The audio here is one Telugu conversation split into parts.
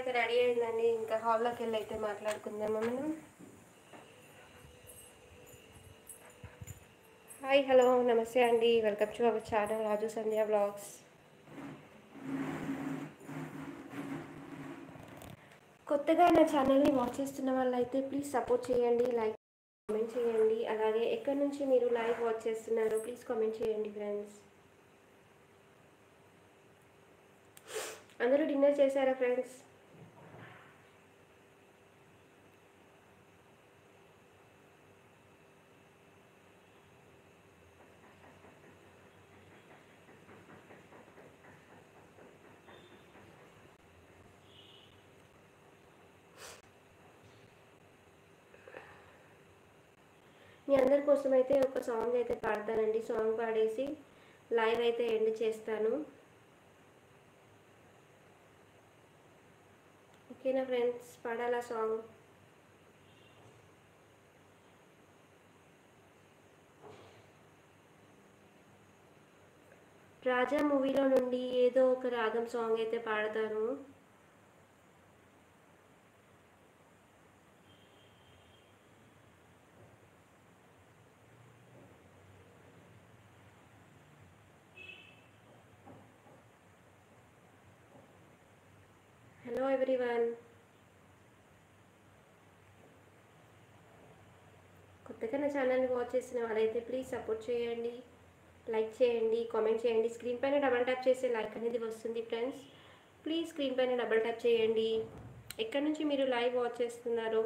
అయితే రెడీ అయిందండి. ఇంకా హాల్లోకి వెళ్ళి అయితే మాట్లాడుకుందామా మనం. హాయ్, హలో, నమస్తే అండి. Welcome to our channel Raju Sandhya vlogs. కొత్తగా నా ఛానల్ని వాచ్ చేస్తున్న వాళ్ళైతే ప్లీజ్ సపోర్ట్ చేయండి, లైక్ కామెంట్ చేయండి. అలాగే ఎక్కడి నుంచి మీరు లైవ్ వాచ్ చేస్తున్నారో ప్లీజ్ కామెంట్ చేయండి ఫ్రెండ్స్. అందరూ డిన్నర్ చేశారా ఫ్రెండ్స్? మీ అందరి కోసం అయితే ఒక సాంగ్ అయితే పాడతానండి. సాంగ్ పాడేసి లైవ్ అయితే ఎండ్ చేస్తాను. ఓకేనా ఫ్రెండ్స్? పాడాలా సాంగ్? రాజా మూవీలో నుండి ఏదో ఒక రాగం సాంగ్ అయితే పాడతాను. హలో ఎవ్రీవన్, కొత్తగా నా ఛానల్ని వాచ్ చేసిన వాళ్ళైతే ప్లీజ్ సపోర్ట్ చేయండి, లైక్ చేయండి, కామెంట్ చేయండి. స్క్రీన్ పైన డబల్ ట్యాప్ చేస్తే లైక్ అనేది వస్తుంది ఫ్రెండ్స్. ప్లీజ్ స్క్రీన్ పైన డబల్ ట్యాప్ చేయండి. ఎక్కడి నుంచి మీరు లైవ్ వాచ్ చేస్తున్నారో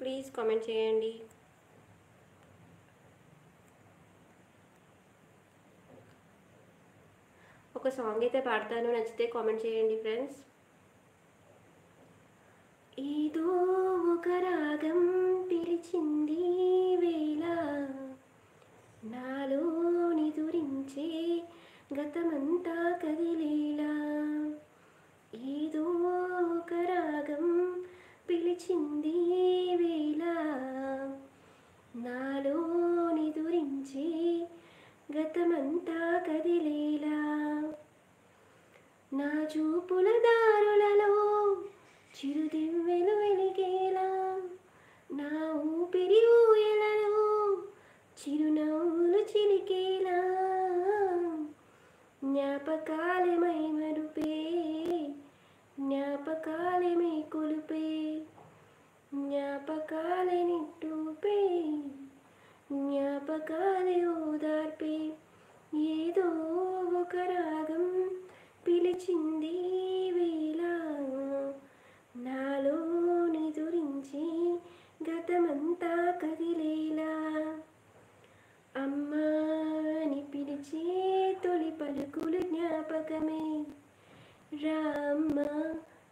ప్లీజ్ కామెంట్ చేయండి. ఒక సాంగ్ అయితే పాడతాను, నచ్చితే కామెంట్ చేయండి ఫ్రెండ్స్. ఏదో ఒక రాగం పిలిచింది వేళ, నాలో నిదురించే గతమంతా కదిలేలా. ఏదో ఒక రాగం పిలిచింది వేళ, నాలో నిదురించే గతమంతా కదిలేలా. నా చూపుల దారులలో చిరుదివ్వెలు వెలిగేలా, నా ఊపిరి ఊయలలో చిరునవ్వులు చిలికేలా. జ్ఞాపకాలమై మరుపే, జ్ఞాపకాలమై కొలుపే, జ్ఞాపకాలే నిట్టూపే, జ్ఞాపకాలే ఓదార్పే. ఏదో ఒక రాగం పిలిచింది వేళ, నాలో నిదురించి గతమంతా కదిలేలా. అమ్మా అని పిలిచే తొలి పలుకులు జ్ఞాపకమే, రామ్మ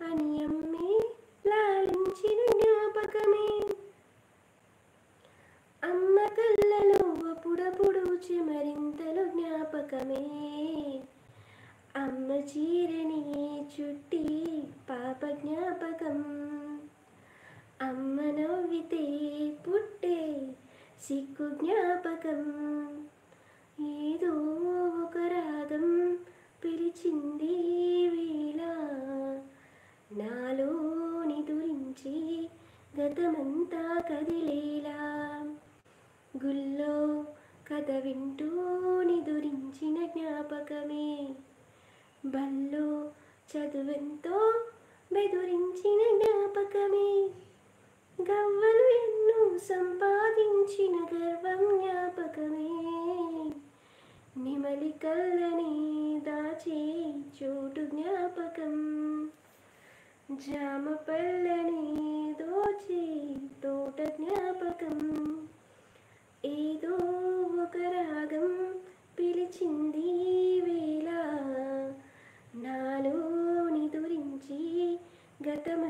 అని అమ్మే లాలించిన జ్ఞాపకమే. అమ్మ కళ్ళలో అప్పుడప్పుడు చెమరింతలు జ్ఞాపకమే, అమ్మ చీరని చుట్టి పాప జ్ఞాపకం. అమ్మ నవ్వితే పుట్టే సిగ్గు జ్ఞాపకం. ఏదో ఒక రాగం పిలిచింది వేళ, నాలో నిదురించి గతమంతా కదిలేలా. గుల్లో కథ వింటూ నిదురించిన జ్ఞాపకమే, బల్లో చదువెంతో బెదురించిన జ్ఞాపకమే. గవ్వలు ఎన్నో సంపాదించిన గర్వం జ్ఞాపకమే, నిమలి కళ్ళని దాచే చోటు జ్ఞాపకం, జామ పళ్ళని దోచే తోట జ్ఞాపకం. ఏదో ఒక రాగం పిలిచింది వేళ, నాలో నిదురించి గతమంతా